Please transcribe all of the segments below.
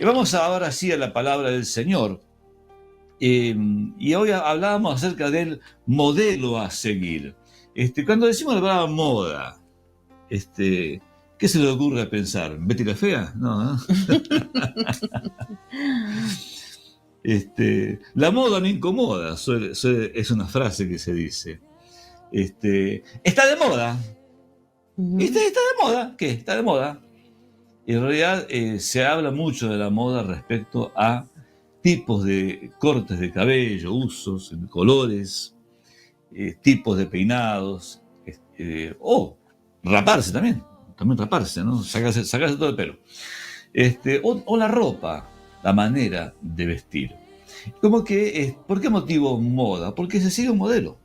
Vamos ahora sí a la palabra del Señor. Y hoy hablábamos acerca del modelo a seguir. Cuando decimos la palabra moda, ¿qué se le ocurre pensar? ¿Betty la Fea? No, ¿no? La moda no incomoda, es una frase que se dice. Está de moda. ¿Está de moda? ¿Qué? Está de moda. En realidad se habla mucho de la moda respecto a tipos de cortes de cabello, usos, colores, tipos de peinados, o raparse también raparse, ¿no? Sacarse todo el pelo. O la ropa, la manera de vestir. Como que, ¿por qué motivo moda? Porque se sigue un modelo.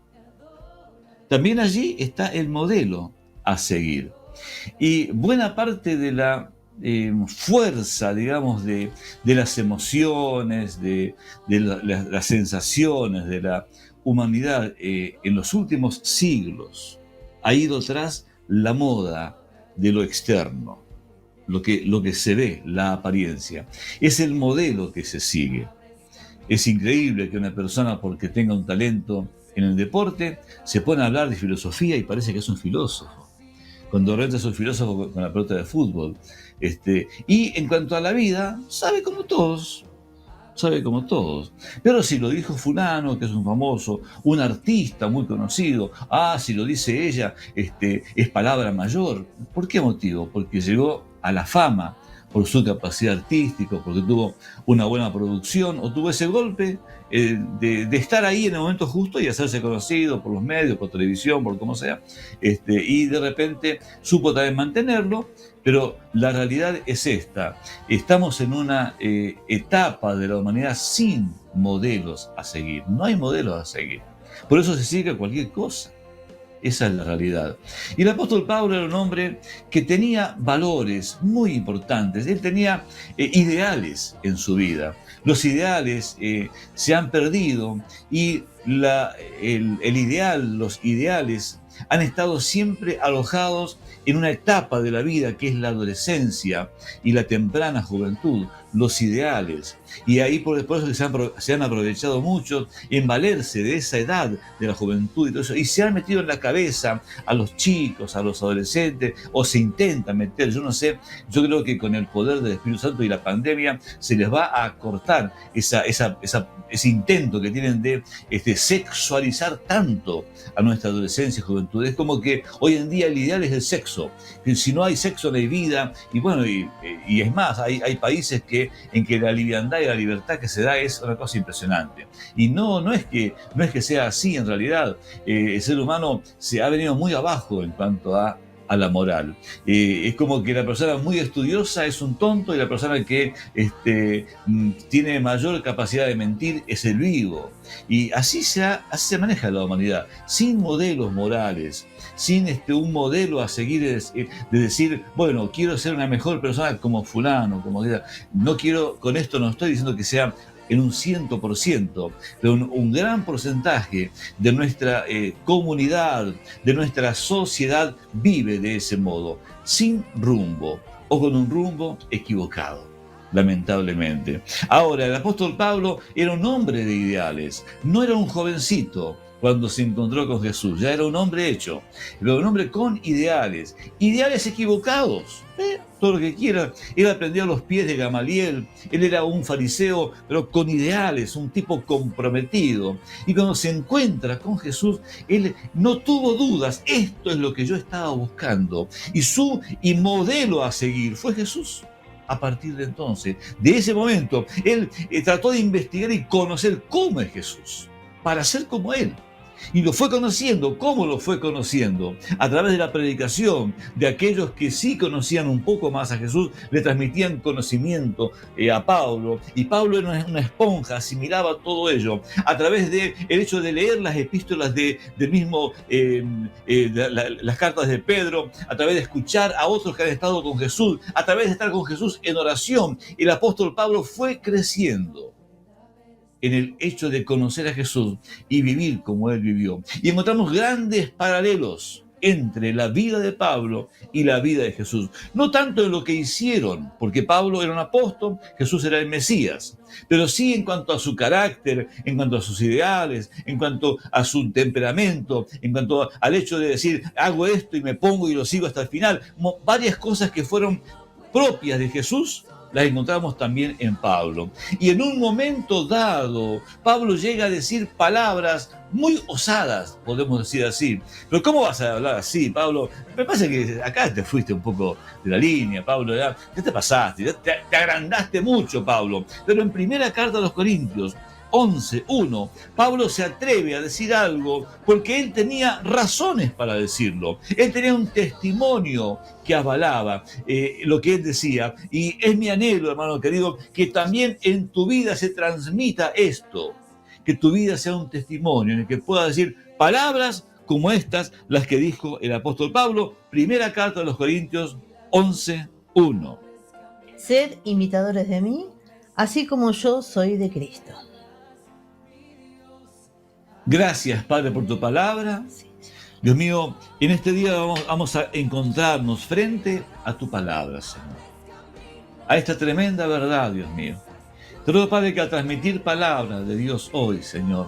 También allí está el modelo a seguir. Y buena parte de la fuerza, digamos, de las emociones, de las sensaciones de la humanidad en los últimos siglos ha ido tras la moda de lo externo, lo que se ve, la apariencia. Es el modelo que se sigue. Es increíble que una persona, porque tenga un talento en el deporte, se pone a hablar de filosofía y parece que es un filósofo. Cuando realmente es un filósofo con la pelota de fútbol. Y en cuanto a la vida, sabe como todos. Pero si lo dijo fulano, que es un famoso, un artista muy conocido, si lo dice ella, es palabra mayor. ¿Por qué motivo? Porque llegó a la fama por su capacidad artística, porque tuvo una buena producción, o tuvo ese golpe de estar ahí en el momento justo y hacerse conocido por los medios, por televisión, por como sea, y de repente supo también mantenerlo. Pero la realidad es esta: estamos en una etapa de la humanidad sin modelos a seguir. No hay modelos a seguir. Por eso se sigue cualquier cosa. Esa es la realidad. Y el apóstol Pablo era un hombre que tenía valores muy importantes. Él tenía ideales en su vida. Los ideales se han perdido y el ideal, los ideales han estado siempre alojados en una etapa de la vida que es la adolescencia y la temprana juventud, los ideales. Y ahí por eso se han aprovechado mucho en valerse de esa edad de la juventud y todo eso, y se han metido en la cabeza a los chicos, a los adolescentes, o se intenta meter, yo no sé, yo creo que con el poder del Espíritu Santo y la pandemia se les va a cortar ese intento que tienen de sexualizar tanto a nuestra adolescencia y juventud. Es como que hoy en día el ideal es el sexo. Si no hay sexo, no hay vida. Y bueno, y es más, hay países en que la liviandad y la libertad que se da es una cosa impresionante. Y no es que sea así en realidad. El ser humano se ha venido muy abajo en cuanto a la moral. Es como que la persona muy estudiosa es un tonto y la persona que tiene mayor capacidad de mentir es el vivo. Y así se maneja la humanidad, sin modelos morales, sin un modelo a seguir de decir, bueno, quiero ser una mejor persona como fulano, como no quiero, con esto no estoy diciendo que sea en un 100%, pero un gran porcentaje de nuestra comunidad, de nuestra sociedad vive de ese modo, sin rumbo o con un rumbo equivocado, lamentablemente. Ahora, el apóstol Pablo era un hombre de ideales, no era un jovencito cuando se encontró con Jesús, ya era un hombre hecho, pero un hombre con ideales equivocados, todo lo que quiera. Él aprendió a los pies de Gamaliel, él era un fariseo, pero con ideales, un tipo comprometido. Y cuando se encuentra con Jesús, él no tuvo dudas, esto es lo que yo estaba buscando. Y modelo a seguir fue Jesús. A partir de entonces, de ese momento, él trató de investigar y conocer cómo es Jesús, para ser como él. Y lo fue conociendo. ¿Cómo lo fue conociendo? A través de la predicación de aquellos que sí conocían un poco más a Jesús, le transmitían conocimiento a Pablo, y Pablo era una esponja, asimilaba todo ello a través del hecho de leer las epístolas del mismo, las cartas de Pedro, a través de escuchar a otros que han estado con Jesús, a través de estar con Jesús en oración. El apóstol Pablo fue creciendo en el hecho de conocer a Jesús y vivir como Él vivió. Y encontramos grandes paralelos entre la vida de Pablo y la vida de Jesús. No tanto en lo que hicieron, porque Pablo era un apóstol, Jesús era el Mesías, pero sí en cuanto a su carácter, en cuanto a sus ideales, en cuanto a su temperamento, en cuanto al hecho de decir, hago esto y me pongo y lo sigo hasta el final. Varias cosas que fueron propias de Jesús las encontramos también en Pablo. Y en un momento dado, Pablo llega a decir palabras muy osadas, podemos decir así. Pero ¿cómo vas a hablar así, Pablo? Me parece que acá te fuiste un poco de la línea, Pablo. Ya te pasaste, ya te agrandaste mucho, Pablo. Pero en primera carta a los Corintios 11:1, Pablo se atreve a decir algo porque él tenía razones para decirlo. Él tenía un testimonio que avalaba lo que él decía. Y es mi anhelo, hermano querido, que también en tu vida se transmita esto. Que tu vida sea un testimonio en el que puedas decir palabras como estas, las que dijo el apóstol Pablo, primera carta de los Corintios 11:1. Sed imitadores de mí, así como yo soy de Cristo. Gracias, Padre, por tu palabra. Dios mío, en este día vamos a encontrarnos frente a tu palabra, Señor. A esta tremenda verdad, Dios mío. Te ruego, Padre, que al transmitir palabra de Dios hoy, Señor,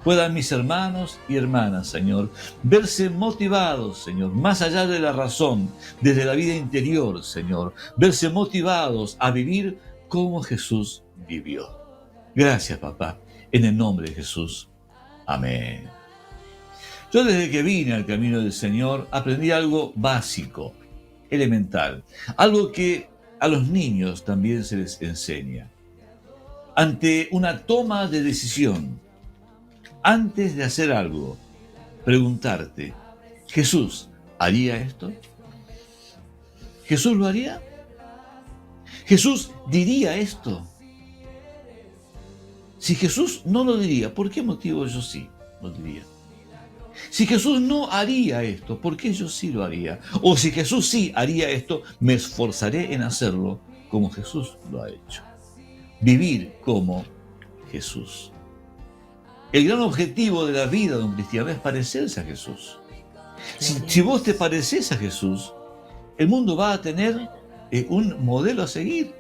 puedan mis hermanos y hermanas, Señor, verse motivados, Señor, más allá de la razón, desde la vida interior, Señor, verse motivados a vivir como Jesús vivió. Gracias, papá, en el nombre de Jesús. Amén. Yo desde que vine al camino del Señor aprendí algo básico, elemental, algo que a los niños también se les enseña. Ante una toma de decisión, antes de hacer algo, preguntarte, ¿Jesús haría esto? ¿Jesús lo haría? ¿Jesús diría esto? Si Jesús no lo diría, ¿por qué motivo yo sí lo diría? Si Jesús no haría esto, ¿por qué yo sí lo haría? O si Jesús sí haría esto, me esforzaré en hacerlo como Jesús lo ha hecho. Vivir como Jesús. El gran objetivo de la vida de un cristiano es parecerse a Jesús. Si vos te pareces a Jesús, el mundo va a tener un modelo a seguir.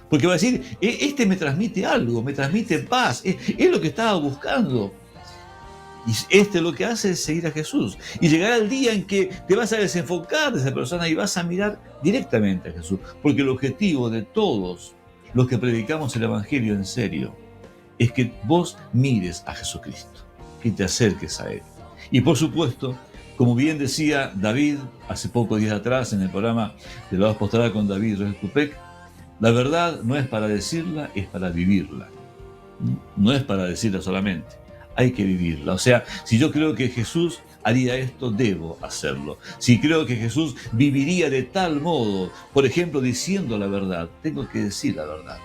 Porque va a decir, este me transmite algo, me transmite paz, es lo que estaba buscando. Y lo que hace es seguir a Jesús. Y llegará el día en que te vas a desenfocar de esa persona y vas a mirar directamente a Jesús. Porque el objetivo de todos los que predicamos el Evangelio en serio es que vos mires a Jesucristo, que te acerques a Él. Y por supuesto, como bien decía David hace pocos días atrás en el programa de la Apostolada con David Tupek, la verdad no es para decirla, es para vivirla. No es para decirla solamente, hay que vivirla. O sea, si yo creo que Jesús haría esto, debo hacerlo. Si creo que Jesús viviría de tal modo, por ejemplo, diciendo la verdad, tengo que decir la verdad.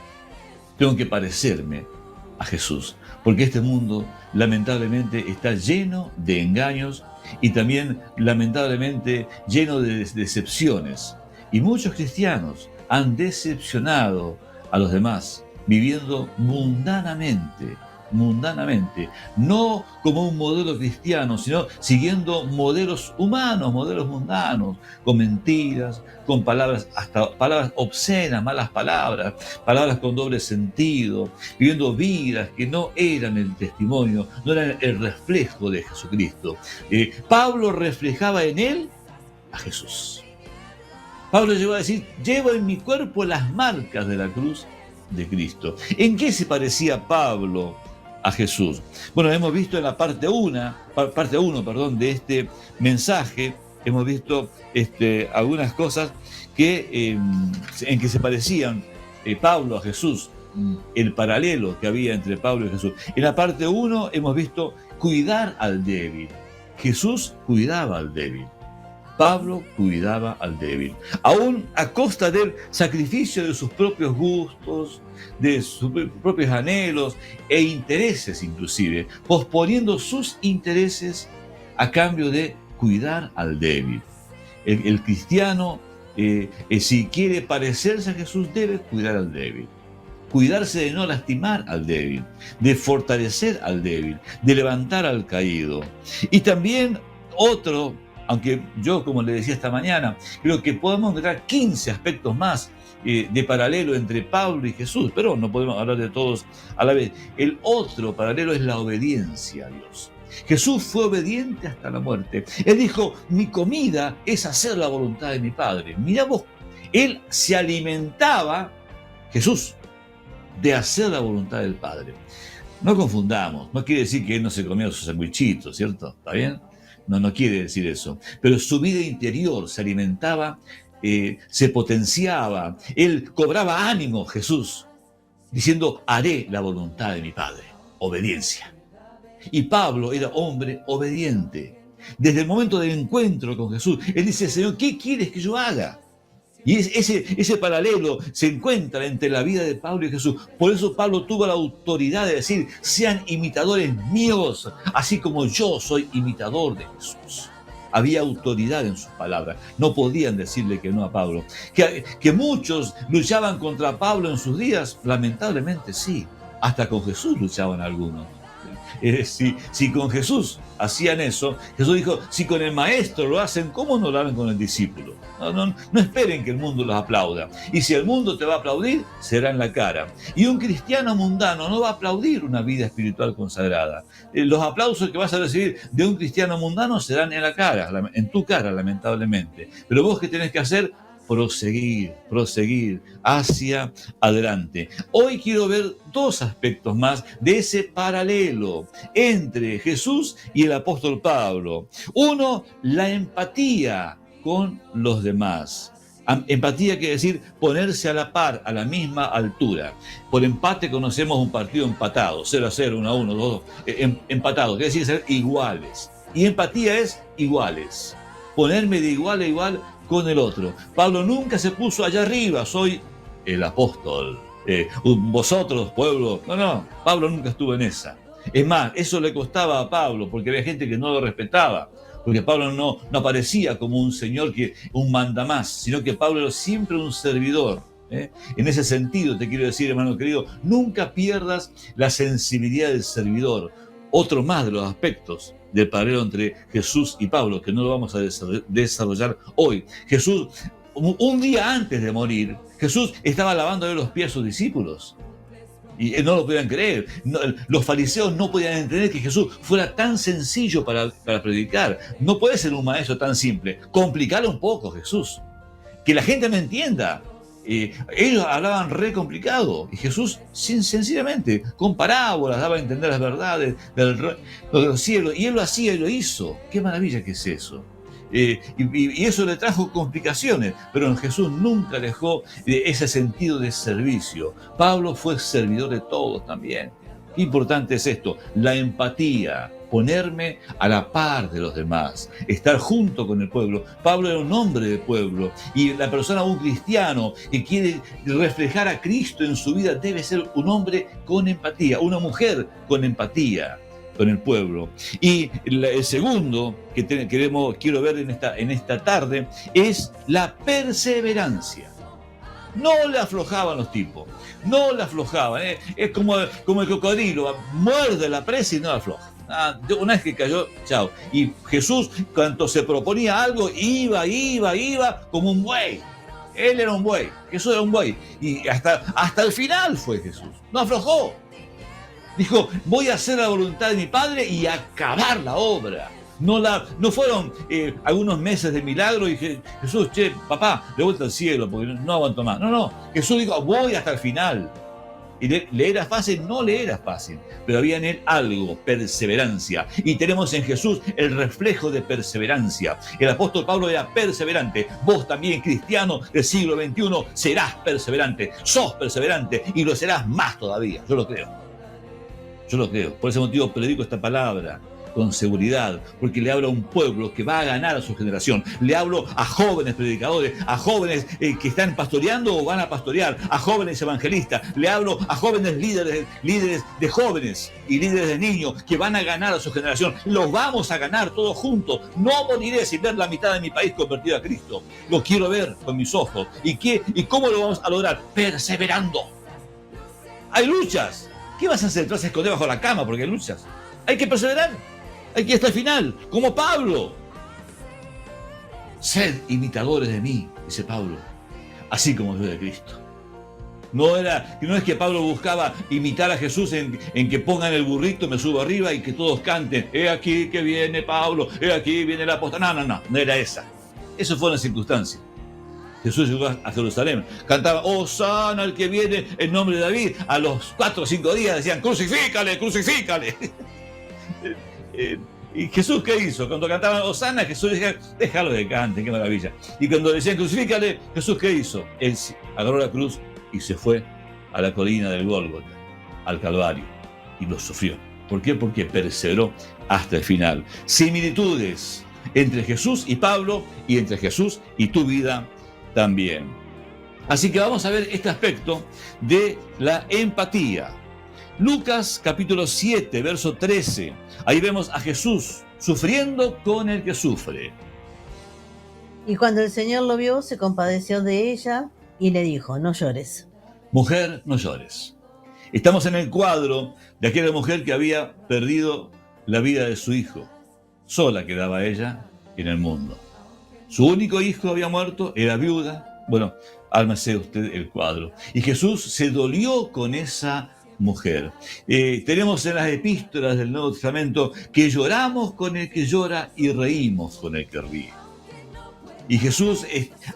Tengo que parecerme a Jesús, porque este mundo lamentablemente está lleno de engaños y también lamentablemente lleno de decepciones. Y muchos cristianos han decepcionado a los demás, viviendo mundanamente, no como un modelo cristiano, sino siguiendo modelos humanos, modelos mundanos, con mentiras, con palabras, hasta palabras obscenas, malas palabras, palabras con doble sentido, viviendo vidas que no eran el testimonio, no eran el reflejo de Jesucristo. Pablo reflejaba en él a Jesús. Pablo llegó a decir, llevo en mi cuerpo las marcas de la cruz de Cristo. ¿En qué se parecía Pablo a Jesús? Bueno, hemos visto en la parte 1, de este mensaje, hemos visto algunas cosas que, en que se parecían Pablo a Jesús, el paralelo que había entre Pablo y Jesús. En la parte 1 hemos visto cuidar al débil. Jesús cuidaba al débil. Pablo cuidaba al débil, aún a costa del sacrificio de sus propios gustos, de sus propios anhelos e intereses inclusive, posponiendo sus intereses a cambio de cuidar al débil. El cristiano, si quiere parecerse a Jesús, debe cuidar al débil. Cuidarse de no lastimar al débil, de fortalecer al débil, de levantar al caído. Y también otro Aunque yo, como le decía esta mañana, creo que podemos encontrar 15 aspectos más de paralelo entre Pablo y Jesús, pero no podemos hablar de todos a la vez. El otro paralelo es la obediencia a Dios. Jesús fue obediente hasta la muerte. Él dijo, mi comida es hacer la voluntad de mi Padre. Mirá vos, él se alimentaba, Jesús, de hacer la voluntad del Padre. No confundamos, no quiere decir que él no se comía sus sandwichitos, ¿cierto? ¿Está bien? No quiere decir eso. Pero su vida interior se alimentaba, se potenciaba. Él cobraba ánimo, Jesús, diciendo, haré la voluntad de mi Padre. Obediencia. Y Pablo era hombre obediente. Desde el momento del encuentro con Jesús, él dice, Señor, ¿qué quieres que yo haga? Y ese paralelo se encuentra entre la vida de Pablo y Jesús. Por eso Pablo tuvo la autoridad de decir, sean imitadores míos, así como yo soy imitador de Jesús. Había autoridad en sus palabras. No podían decirle que no a Pablo. Que muchos luchaban contra Pablo en sus días, lamentablemente sí. Hasta con Jesús luchaban algunos. Si con Jesús hacían eso, Jesús dijo, si con el maestro lo hacen, ¿cómo no lo harán con el discípulo? No esperen que el mundo los aplauda. Y si el mundo te va a aplaudir, será en la cara. Y un cristiano mundano no va a aplaudir una vida espiritual consagrada. Los aplausos que vas a recibir de un cristiano mundano serán en la cara, en tu cara, lamentablemente. Pero vos, ¿qué tenés que hacer? Proseguir hacia adelante. Hoy quiero ver dos aspectos más de ese paralelo entre Jesús y el apóstol Pablo. Uno, la empatía con los demás. Empatía quiere decir ponerse a la par, a la misma altura. Por empate conocemos un partido empatado, 0-0, 1-1, 2-2, empatado, quiere decir ser iguales. Y empatía es iguales. Ponerme de igual a igual con el otro. Pablo nunca se puso allá arriba, soy el apóstol, vosotros, pueblo. No, Pablo nunca estuvo en esa. Es más, eso le costaba a Pablo, porque había gente que no lo respetaba, porque Pablo no aparecía como un señor, un mandamás, sino que Pablo era siempre un servidor. En ese sentido te quiero decir, hermano querido, nunca pierdas la sensibilidad del servidor. Otro más de los aspectos del paralelo entre Jesús y Pablo, que no lo vamos a desarrollar hoy. Jesús, un día antes de morir, Jesús estaba lavándole los pies a sus discípulos. Y no lo podían creer. Los fariseos no podían entender que Jesús fuera tan sencillo para predicar. No puede ser un maestro tan simple. Complicarlo un poco, Jesús. Que la gente me entienda. Ellos hablaban re complicado y Jesús sencillamente con parábolas daba a entender las verdades de los cielos, y él lo hacía y lo hizo. Qué maravilla que es eso. Y eso le trajo complicaciones, pero en Jesús nunca dejó ese sentido de servicio. Pablo fue servidor de todos también. Qué importante es esto, la empatía, ponerme a la par de los demás, estar junto con el pueblo. Pablo era un hombre de pueblo, y la persona, un cristiano que quiere reflejar a Cristo en su vida, debe ser un hombre con empatía, una mujer con empatía con el pueblo. Y el segundo que quiero ver en esta tarde es la perseverancia. No le aflojaban los tipos, no le aflojaban. Es como el cocodrilo, muerde la presa y no la afloja. Una vez que cayó, chao. Y Jesús, cuando se proponía algo, iba como un buey. Él era un buey, Jesús era un buey. Y hasta el final fue Jesús. No aflojó. Dijo, voy a hacer la voluntad de mi Padre y acabar la obra. No fueron algunos meses de milagro y dije, Jesús, papá, de vuelta al cielo porque no aguanto más. No. Jesús dijo, voy hasta el final. ¿Y le era fácil? No le era fácil, pero había en él algo, perseverancia. Y tenemos en Jesús el reflejo de perseverancia. El apóstol Pablo era perseverante. Vos también, cristiano del siglo XXI, serás perseverante. Sos perseverante y lo serás más todavía. Yo lo creo. Por ese motivo predico esta palabra con seguridad, porque le hablo a un pueblo que va a ganar a su generación. Le hablo a jóvenes predicadores, a jóvenes que están pastoreando o van a pastorear, a jóvenes evangelistas. Le hablo a jóvenes líderes de jóvenes y líderes de niños que van a ganar a su generación. Los vamos a ganar todos juntos. No moriré sin ver la mitad de mi país convertido a Cristo. Lo quiero ver con mis ojos. ¿Y cómo lo vamos a lograr? Perseverando. Hay luchas. ¿Qué vas a hacer? ¿Te vas a esconder bajo la cama porque hay luchas? Hay que perseverar. Hay que ir hasta el final, como Pablo. Sed imitadores de mí, dice Pablo, así como yo de Cristo. No es que Pablo buscaba imitar a Jesús en que pongan el burrito, me subo arriba y que todos canten, he aquí que viene Pablo, he aquí viene el apóstol. No era esa. Eso fue una circunstancia. Jesús llegó a Jerusalén, cantaba, Hosana al que viene en nombre de David. A los 4 o 5 días decían, crucifícale, crucifícale. ¿Y Jesús qué hizo? Cuando cantaban Hosana, Jesús decía, déjalo que canten, qué maravilla. Y cuando decían crucifícale, Jesús ¿qué hizo? Él agarró la cruz y se fue a la colina del Gólgota, al Calvario, y lo sufrió. ¿Por qué? Porque perseveró hasta el final. Similitudes entre Jesús y Pablo, y entre Jesús y tu vida también. Así que vamos a ver este aspecto de la empatía. Lucas capítulo 7, verso 13. Ahí vemos a Jesús sufriendo con el que sufre. Y cuando el Señor lo vio, se compadeció de ella y le dijo, no llores. Mujer, no llores. Estamos en el cuadro de aquella mujer que había perdido la vida de su hijo. Sola quedaba ella en el mundo. Su único hijo había muerto, era viuda. Bueno, ármese usted el cuadro. Y Jesús se dolió con esa mujer. Tenemos en las epístolas del Nuevo Testamento que lloramos con el que llora y reímos con el que ríe. Y Jesús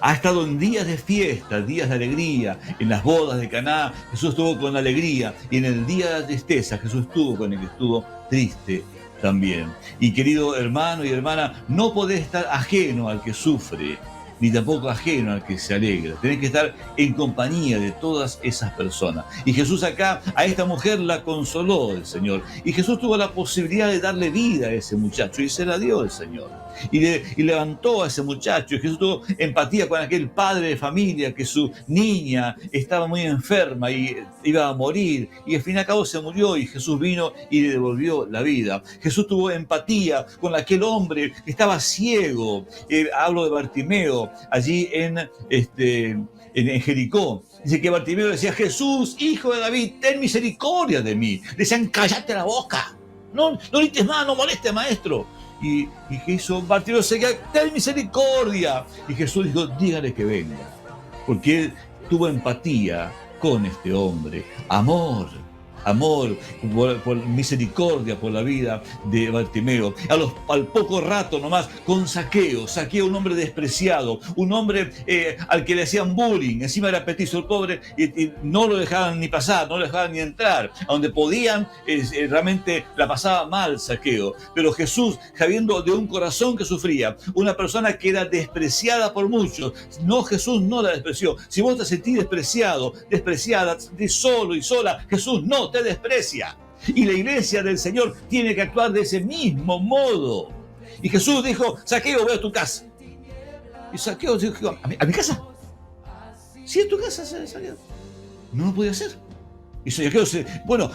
ha estado en días de fiesta, días de alegría. En las bodas de Caná, Jesús estuvo con alegría. Y en el día de tristeza, Jesús estuvo con el que estuvo triste también. Y querido hermano y hermana, no podés estar ajeno al que sufre, ni tampoco ajeno al que se alegra. Tenés que estar en compañía de todas esas personas. Y Jesús acá, a esta mujer la consoló el Señor. Y Jesús tuvo la posibilidad de darle vida a ese muchacho y se la dio el Señor. Y levantó a ese muchacho. Y Jesús tuvo empatía con aquel padre de familia que su niña estaba muy enferma y iba a morir. Y al fin y al cabo se murió y Jesús vino y le devolvió la vida. Jesús tuvo empatía con aquel hombre que estaba ciego. Hablo de Bartimeo, allí en Jericó. Dice que Bartimeo decía, Jesús, hijo de David, ten misericordia de mí. Le decían, cállate la boca. No grites más, no molestes, maestro. Y que hizo Bartimeo, ten misericordia. Y Jesús dijo, dígale que venga. Porque él tuvo empatía con este hombre. Amor por misericordia por la vida de Bartimeo. Al poco rato nomás, con Zaqueo, un hombre despreciado, un hombre al que le hacían bullying, encima era petizo el pobre, y no lo dejaban ni pasar, no lo dejaban ni entrar, a donde podían, realmente la pasaba mal Zaqueo. Pero Jesús, sabiendo de un corazón que sufría, una persona que era despreciada por muchos, Jesús no la despreció. Si vos te sentís despreciado, despreciada, de solo y sola, Jesús no te desprecia. Y la iglesia del Señor tiene que actuar de ese mismo modo. Y Jesús dijo, Zaqueo, voy a tu casa. Y Zaqueo dijo, ¿a mi casa? Sí, es tu casa, Zaqueo. No lo podía hacer. Y Zaqueo dice, bueno,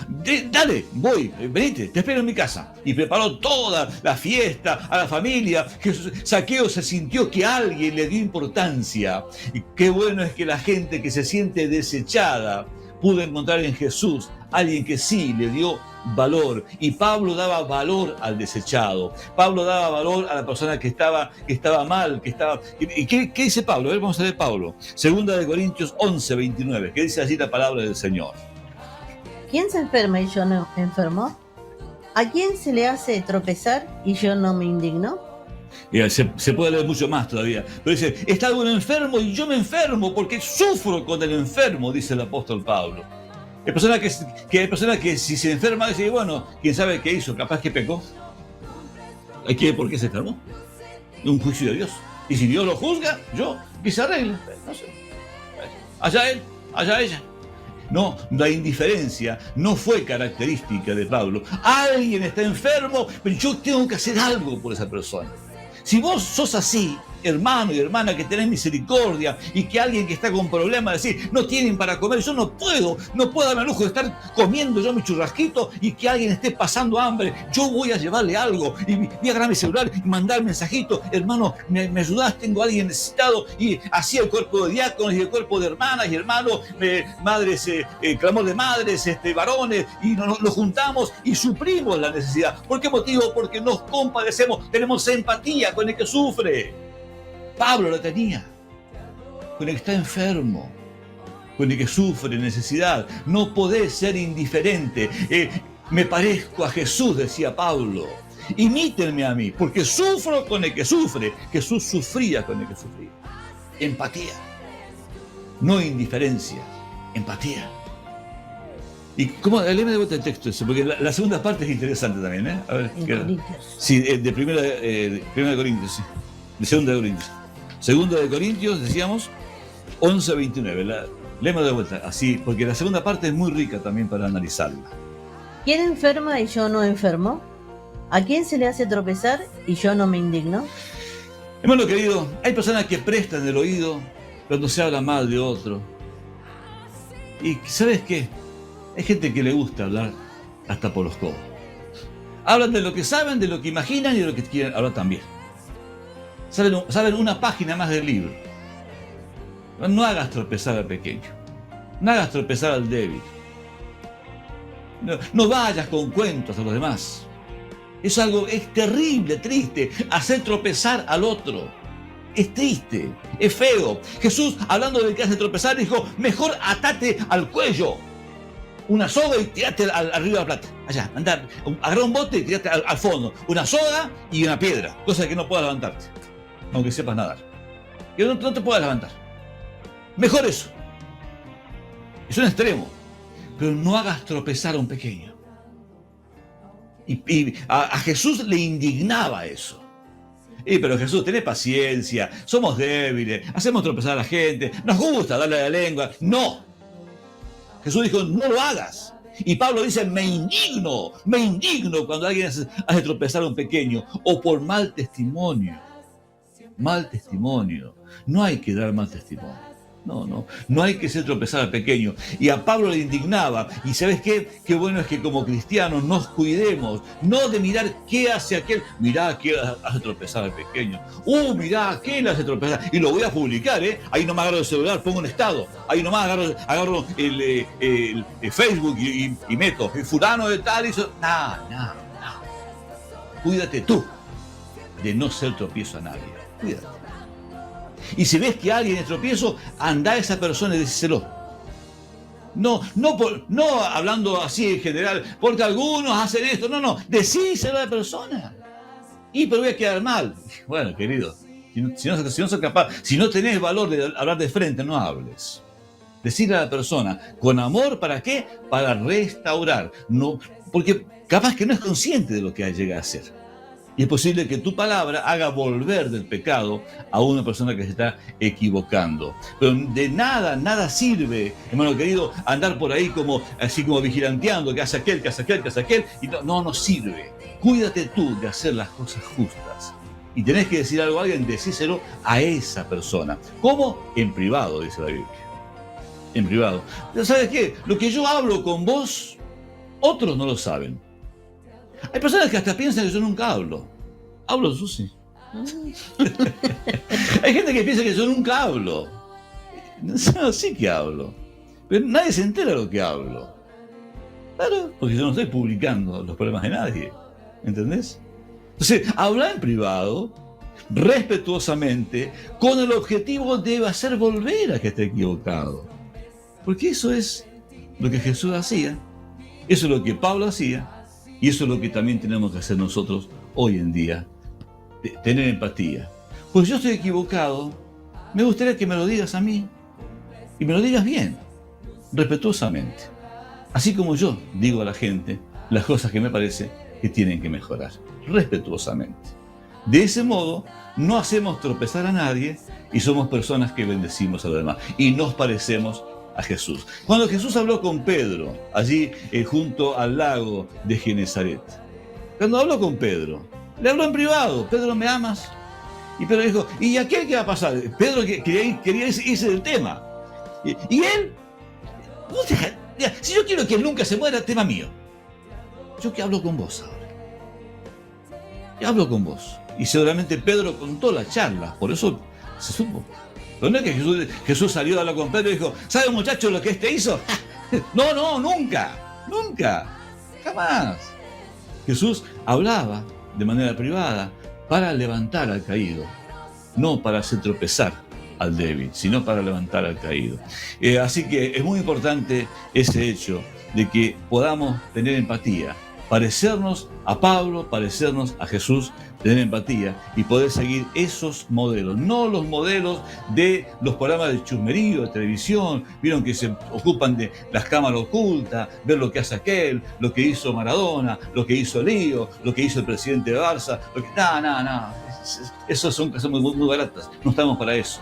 dale, voy, venite, te espero en mi casa. Y preparó toda la fiesta a la familia. Zaqueo se sintió que alguien le dio importancia. Y qué bueno es que la gente que se siente desechada pudo encontrar en Jesús alguien que sí le dio valor. Y Pablo daba valor al desechado. Pablo daba valor a la persona que estaba mal, ¿Y qué dice Pablo? A ver, vamos a leer Pablo. Segunda de Corintios 11, 29. ¿Qué dice allí la palabra del Señor? ¿Quién se enferma y yo no enfermo? ¿A quién se le hace tropezar y yo no me indigno? Se puede leer mucho más todavía, pero dice, está alguno enfermo y yo me enfermo porque sufro con el enfermo, dice el apóstol Pablo. Hay personas que si se enferma dicen, bueno, quién sabe qué hizo, capaz que pecó. ¿Por qué se enfermó? Un juicio de Dios. Y si Dios lo juzga, que se arregle. No sé. Allá él, allá ella. No, la indiferencia no fue característica de Pablo. Alguien está enfermo, pero yo tengo que hacer algo por esa persona. Si vos sos así, hermano y hermana, que tenés misericordia y que alguien que está con problemas decir, no tienen para comer, yo no puedo darme el lujo de estar comiendo yo mi churrasquito y que alguien esté pasando hambre, yo voy a llevarle algo y voy a agarrar mi celular y mandar mensajito, hermano, me ayudás, tengo a alguien necesitado, y así el cuerpo de diáconos y el cuerpo de hermanas y hermanos, madres, clamor de madres, varones, y nos juntamos y suprimos la necesidad. ¿Por qué motivo? Porque nos compadecemos, tenemos empatía con el que sufre. Pablo la tenía. Con el que está enfermo, con el que sufre necesidad. No podés ser indiferente. Me parezco a Jesús, decía Pablo. Imítenme a mí, porque sufro con el que sufre. Jesús sufría con el que sufría. Empatía. No indiferencia. Empatía. ¿Y cómo? Léeme de vuelta el texto ese, porque la segunda parte es interesante también, ¿eh? A ver, En Corintios. Sí, de primera de Corintios, sí. De segunda de Corintios. Segunda de Corintios, decíamos, 11:29. Léeme de vuelta, así, porque la segunda parte es muy rica también para analizarla. ¿Quién enferma y yo no enfermo? ¿A quién se le hace tropezar y yo no me indigno? Hermano querido, hay personas que prestan el oído cuando se habla mal de otro. Y ¿sabes qué? Hay gente que le gusta hablar hasta por los codos. Hablan de lo que saben, de lo que imaginan y de lo que quieren hablar también. Saben una página más del libro. No hagas tropezar al pequeño. No hagas tropezar al débil. No vayas con cuentos a los demás. Es terrible, triste, hacer tropezar al otro. Es triste, es feo. Jesús, hablando del que hace tropezar, dijo, mejor atate al cuello una soga y tirate al río de la Plata. Allá, andar, agarra un bote y tirate al fondo. Una soga y una piedra, cosa que no puedas levantarte, aunque sepas nadar. Que no te puedas levantar. Mejor eso. Es un extremo. Pero no hagas tropezar a un pequeño. Y a Jesús le indignaba eso. Pero Jesús, tenés paciencia, somos débiles, hacemos tropezar a la gente, nos gusta darle la lengua. No. Jesús dijo, no lo hagas. Y Pablo dice, me indigno cuando alguien hace tropezar a un pequeño, o por mal testimonio. Mal testimonio. No hay que dar mal testimonio. No hay que hacer tropezar al pequeño. Y a Pablo le indignaba. Y ¿sabes qué? Qué bueno es que como cristianos nos cuidemos, no de mirar qué hace aquel. Mirá, aquel hace tropezar al pequeño. Mirá, aquel hace tropezar. Y lo voy a publicar, ¿eh? Ahí nomás agarro el celular, pongo un estado. Ahí nomás agarro el Facebook y meto. El fulano de tal hizo. No. Cuídate tú de no ser tropiezo a nadie. Cuídate. Y si ves que alguien es tropiezo, anda a esa persona y decíselo. No hablando así en general, porque algunos hacen esto. No, decíselo a la persona. Pero voy a quedar mal. Bueno, querido, si no sos capaz, si no tenés valor de hablar de frente, no hables. Decirle a la persona, con amor, ¿para qué? Para restaurar. No, porque capaz que no es consciente de lo que llega a hacer. Y es posible que tu palabra haga volver del pecado a una persona que se está equivocando. Pero de nada sirve, hermano querido, andar por ahí así como vigilanteando, que hace aquel. Y no sirve. Cuídate tú de hacer las cosas justas. Y tenés que decir algo a alguien, decíselo a esa persona. ¿Cómo? En privado, dice la Biblia. En privado. Pero ¿sabes qué? Lo que yo hablo con vos, otros no lo saben. Hay personas que hasta piensan que yo nunca hablo. Hablo, Susi. Hay gente que piensa que yo nunca hablo. No, sí que hablo. Pero nadie se entera de lo que hablo. Claro, porque yo no estoy publicando los problemas de nadie. ¿Entendés? Entonces, habla en privado, respetuosamente, con el objetivo de hacer volver a que esté equivocado. Porque eso es lo que Jesús hacía. Eso es lo que Pablo hacía. Y eso es lo que también tenemos que hacer nosotros hoy en día, tener empatía. Pues yo estoy equivocado, me gustaría que me lo digas a mí, y me lo digas bien, respetuosamente. Así como yo digo a la gente las cosas que me parece que tienen que mejorar, respetuosamente. De ese modo, no hacemos tropezar a nadie y somos personas que bendecimos a los demás. Y nos parecemos a Jesús. Cuando Jesús habló con Pedro, allí junto al lago de Genesaret, cuando habló con Pedro, le habló en privado. Pedro, ¿me amas? Y Pedro dijo, ¿y aquel qué va a pasar? Pedro quería irse del tema. Y él, si yo quiero que él nunca se muera, tema mío. Yo que hablo con vos ahora. Yo hablo con vos. Y seguramente Pedro contó la charla, por eso se supo. Pero no es que Jesús salió a hablar con Pedro y dijo, ¿sabe muchacho lo que este hizo? No, nunca, jamás. Jesús hablaba de manera privada para levantar al caído, no para hacer tropezar al débil, sino para levantar al caído. Así que es muy importante ese hecho de que podamos tener empatía, parecernos a Pablo, parecernos a Jesús, tener empatía y poder seguir esos modelos, no los modelos de los programas de chusmerío, de televisión, vieron que se ocupan de las cámaras ocultas, ver lo que hace aquel, lo que hizo Maradona, lo que hizo Lío, lo que hizo el presidente de Barça, lo que... No, esos son cosas muy baratas, no estamos para eso.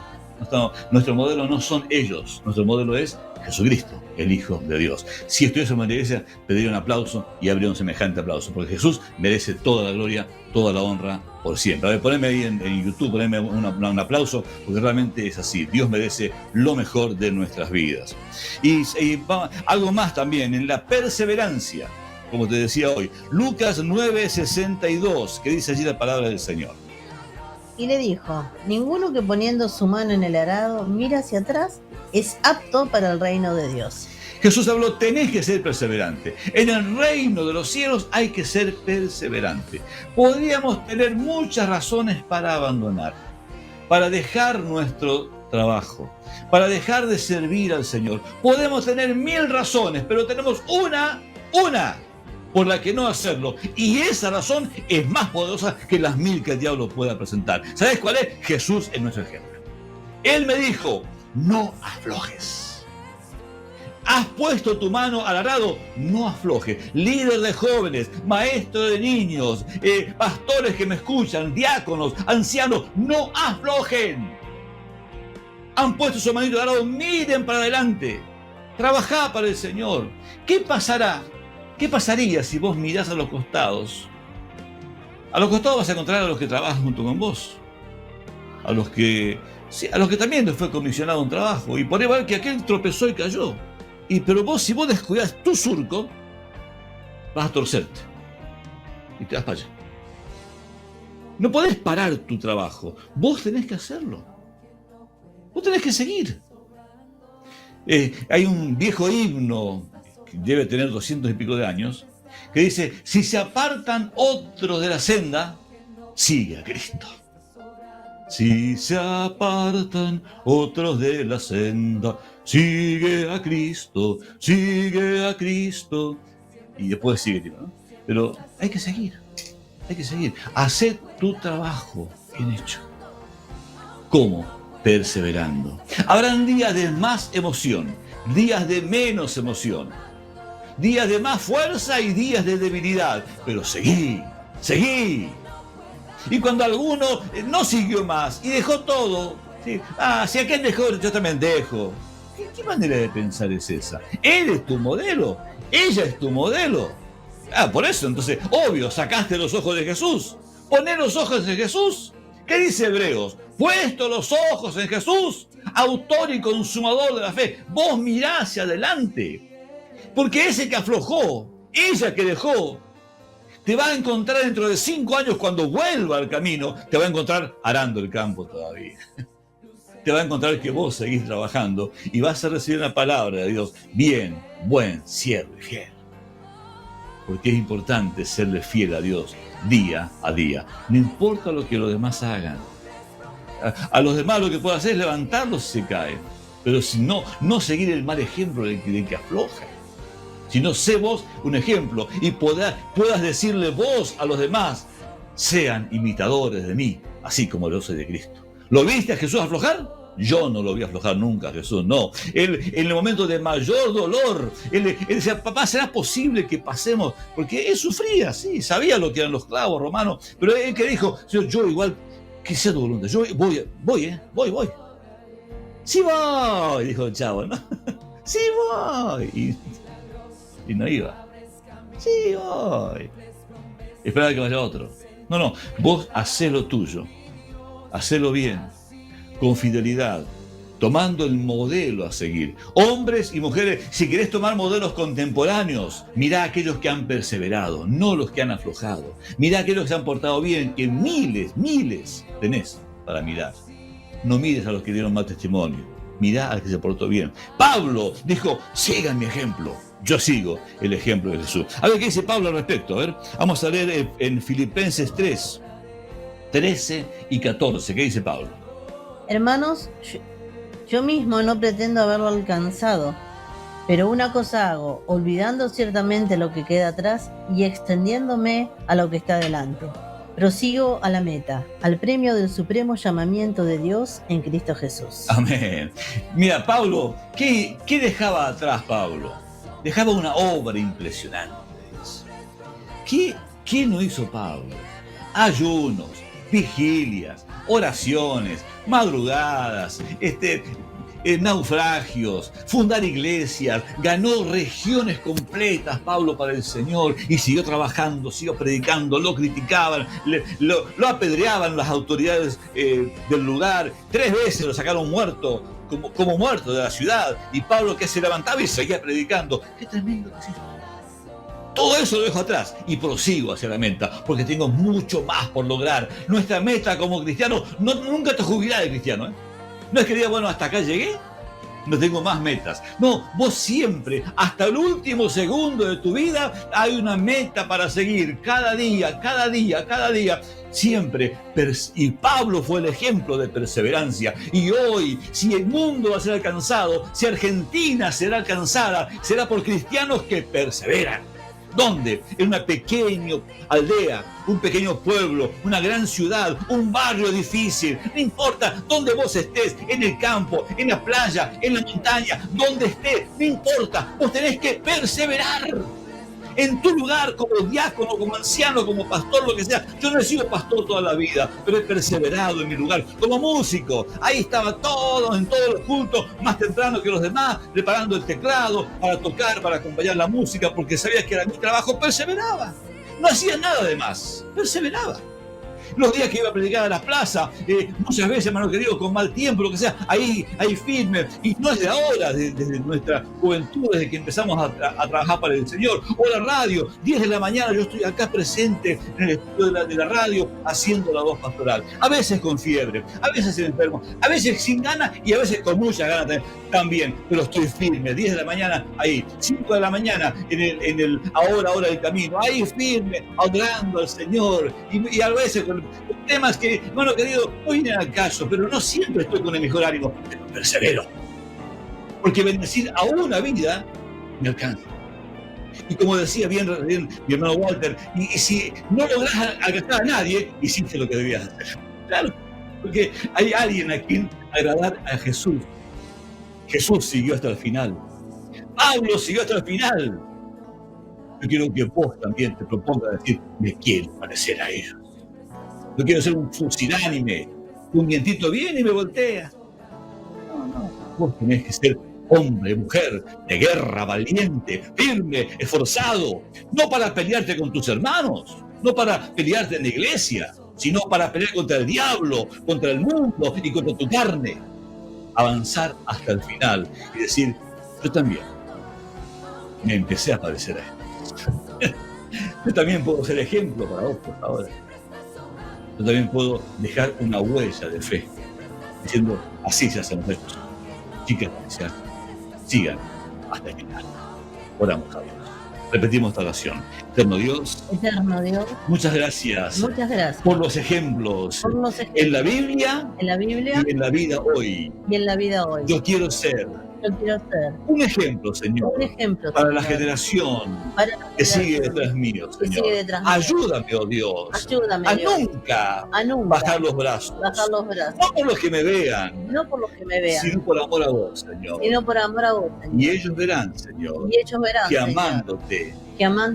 Nuestro modelo no son ellos, nuestro modelo es Jesucristo, el Hijo de Dios. Si estuviese en una iglesia, pediría un aplauso y habría un semejante aplauso, porque Jesús merece toda la gloria, toda la honra por siempre. A ver, poneme ahí en YouTube, poneme un aplauso, porque realmente es así. Dios merece lo mejor de nuestras vidas. Y algo más también, en la perseverancia, como te decía hoy, Lucas 9:62, que dice allí la palabra del Señor. Y le dijo: ninguno que poniendo su mano en el arado mira hacia atrás es apto para el reino de Dios. Jesús habló, tenés que ser perseverante. En el reino de los cielos hay que ser perseverante. Podríamos tener muchas razones para abandonar, para dejar nuestro trabajo, para dejar de servir al Señor. Podemos tener 1000 razones, pero tenemos una por la que no hacerlo. Y esa razón es más poderosa que las 1000 que el diablo pueda presentar. ¿Sabes cuál es? Jesús es nuestro ejemplo. Él me dijo, no aflojes. Has puesto tu mano al arado, no aflojes. Líder de jóvenes, maestro de niños, pastores que me escuchan, diáconos, ancianos, no aflojen. Han puesto su manito al arado, miren para adelante. Trabajá para el Señor. ¿Qué pasará? ¿Qué pasaría si vos mirás a los costados? A los costados vas a encontrar a los que trabajan junto con vos. A los que también les fue comisionado un trabajo. Y por ahí va a ver que aquel tropezó y cayó. Pero si vos descuidás tu surco, vas a torcerte. Y te vas para allá. No podés parar tu trabajo. Vos tenés que hacerlo. Vos tenés que seguir. Hay un viejo himno, que debe tener 200 y pico de años, que dice, si se apartan otros de la senda, sigue a Cristo. Si se apartan otros de la senda, sigue a Cristo, sigue a Cristo. Y después sigue, ¿no? Pero hay que seguir. Hacé tu trabajo bien hecho. ¿Cómo? Perseverando. Habrán días de más emoción, días de menos emoción, días de más fuerza y días de debilidad, pero seguí. Y cuando alguno no siguió más y dejó todo, ¿sí? Si aquel dejó, yo también dejo. ¿Qué manera de pensar es esa? Él es tu modelo, ella es tu modelo. Por eso, entonces, obvio, sacaste los ojos de Jesús. Poné los ojos en Jesús. ¿Qué dice Hebreos? Puesto los ojos en Jesús, autor y consumador de la fe. Vos mirá hacia adelante. Porque ese que aflojó, ella que dejó, te va a encontrar dentro de 5 años cuando vuelva al camino, te va a encontrar arando el campo todavía. Te va a encontrar que vos seguís trabajando y vas a recibir una palabra de Dios. Bien, buen, siervo y fiel. Porque es importante serle fiel a Dios día a día. No importa lo que los demás hagan. A los demás lo que puedo hacer es levantarlos si se caen. Pero si no seguir el mal ejemplo del que afloja. Si no, sé vos un ejemplo y puedas decirle vos a los demás, sean imitadores de mí, así como yo soy de Cristo. ¿Lo viste a Jesús aflojar? Yo no lo vi aflojar nunca a Jesús, no. Él, en el momento de mayor dolor, él decía, papá, ¿será posible que pasemos? Porque él sufría, sí, sabía lo que eran los clavos romanos, pero él que dijo, yo igual, que sea tu voluntad, yo voy. Sí voy, dijo el chavo, ¿no? Sí voy. Y no iba. Sí voy. Esperaba que vaya otro. No, vos hacé lo tuyo. Hacelo bien, con fidelidad, tomando el modelo a seguir. Hombres y mujeres, si querés tomar modelos contemporáneos, mirá a aquellos que han perseverado, no los que han aflojado. Mirá a aquellos que se han portado bien, que miles tenés para mirar. No mires a los que dieron mal testimonio, mirá al que se portó bien. Pablo dijo, sigan mi ejemplo. Yo sigo el ejemplo de Jesús. A ver qué dice Pablo al respecto. A ver, vamos a leer en Filipenses 3. 13 y 14. ¿Qué dice Pablo? Hermanos, yo mismo no pretendo haberlo alcanzado, pero una cosa hago, olvidando ciertamente lo que queda atrás y extendiéndome a lo que está delante. Prosigo a la meta, al premio del supremo llamamiento de Dios en Cristo Jesús. Amén. Mira, Pablo, ¿qué dejaba atrás Pablo? Dejaba una obra impresionante. ¿Qué no hizo Pablo? Ayunos, vigilias, oraciones, madrugadas, naufragios, fundar iglesias, ganó regiones completas Pablo para el Señor y siguió trabajando, siguió predicando, lo criticaban, lo apedreaban las autoridades del lugar, 3 veces lo sacaron muerto, como muerto de la ciudad, y Pablo que se levantaba y seguía predicando. ¡Qué tremendo que es esto! Todo eso lo dejo atrás y prosigo hacia la meta, porque tengo mucho más por lograr. Nuestra meta como cristianos, nunca te jubilás de cristiano, ¿eh? No es que diga, bueno, hasta acá llegué, no tengo más metas. No, vos siempre, hasta el último segundo de tu vida, hay una meta para seguir, cada día, siempre. Y Pablo fue el ejemplo de perseverancia. Y hoy, si el mundo va a ser alcanzado, si Argentina será alcanzada, será por cristianos que perseveran. ¿Dónde? En una pequeña aldea, un pequeño pueblo, una gran ciudad, un barrio difícil. No importa dónde vos estés, en el campo, en la playa, en la montaña, donde estés, no importa. Vos tenés que perseverar en tu lugar como diácono, como anciano, como pastor, lo que sea. Yo no he sido pastor toda la vida, pero he perseverado en mi lugar. Como músico, ahí estaba todo, en todos los cultos, más temprano que los demás, preparando el teclado para tocar, para acompañar la música, porque sabía que era mi trabajo. Perseveraba. No hacía nada de más. Perseveraba. Los días que iba a predicar a la plaza, muchas veces, hermano querido, con mal tiempo, lo que sea, ahí firme. Y no es de ahora, desde nuestra juventud, desde que empezamos a trabajar para el Señor. O la radio, 10 de la mañana, yo estoy acá presente en el estudio de la radio, haciendo la voz pastoral. A veces con fiebre, a veces enfermo, a veces sin ganas y a veces con mucha ganas también. Pero estoy firme, 10 de la mañana, ahí, 5 de la mañana, en el ahora del camino, ahí firme, adorando al Señor. Y a veces con temas que, bueno querido, no vienen al caso, pero no siempre estoy con el mejor ánimo, pero persevero. Porque bendecir a una vida me alcanza. Y como decía bien mi hermano Walter, y si no lográs alcanzar a nadie, hiciste lo que debías hacer. Claro, porque hay alguien a quien agradar a Jesús. Jesús siguió hasta el final. Pablo siguió hasta el final. Yo quiero que vos también te propongas decir, me quiero parecer a ellos. No quiero ser un fusilánime, un vientito viene y me voltea. No. Vos tenés que ser hombre, mujer, de guerra, valiente, firme, esforzado. No para pelearte con tus hermanos, no para pelearte en la iglesia, sino para pelear contra el diablo, contra el mundo y contra tu carne. Avanzar hasta el final y decir, yo también me empecé a parecer a él. Yo también puedo ser ejemplo para vos, por favor. Yo también puedo dejar una huella de fe, diciendo, así se hacen los hechos. Chicas, sigan hasta el final. Oramos a Dios. Repetimos esta oración. Eterno Dios, muchas gracias por los ejemplos en la Biblia y en la vida hoy. Yo quiero ser un ejemplo, Señor, para la generación que sigue detrás mío, Señor. Ayúdame, oh Dios, a nunca bajar los brazos. No por los que me vean, sino por amor a vos, Señor. Y ellos verán, Señor, que amándote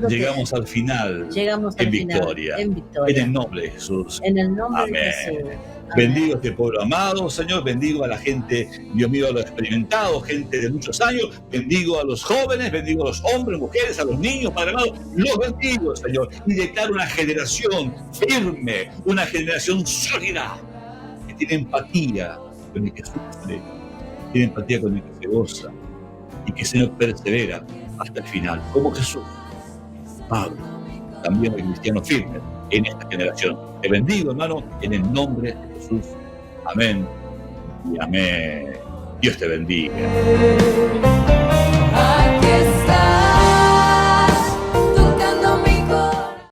llegamos al final en victoria. En el nombre de Jesús. Amén. Bendigo a este pueblo amado, Señor. Bendigo a la gente, Dios mío, a los experimentados, gente de muchos años. Bendigo a los jóvenes, bendigo a los hombres, mujeres, a los niños, Padre amado. Los bendigo, Señor. Y declaro una generación firme, una generación sólida, que tiene empatía con el que sufre, tiene empatía con el que se goza y que, Señor, persevera hasta el final, como Jesús. Pablo, también el cristiano firme en esta generación. Te bendigo, hermano, en el nombre de Jesús. Amén y amén. Dios te bendiga. Aquí está.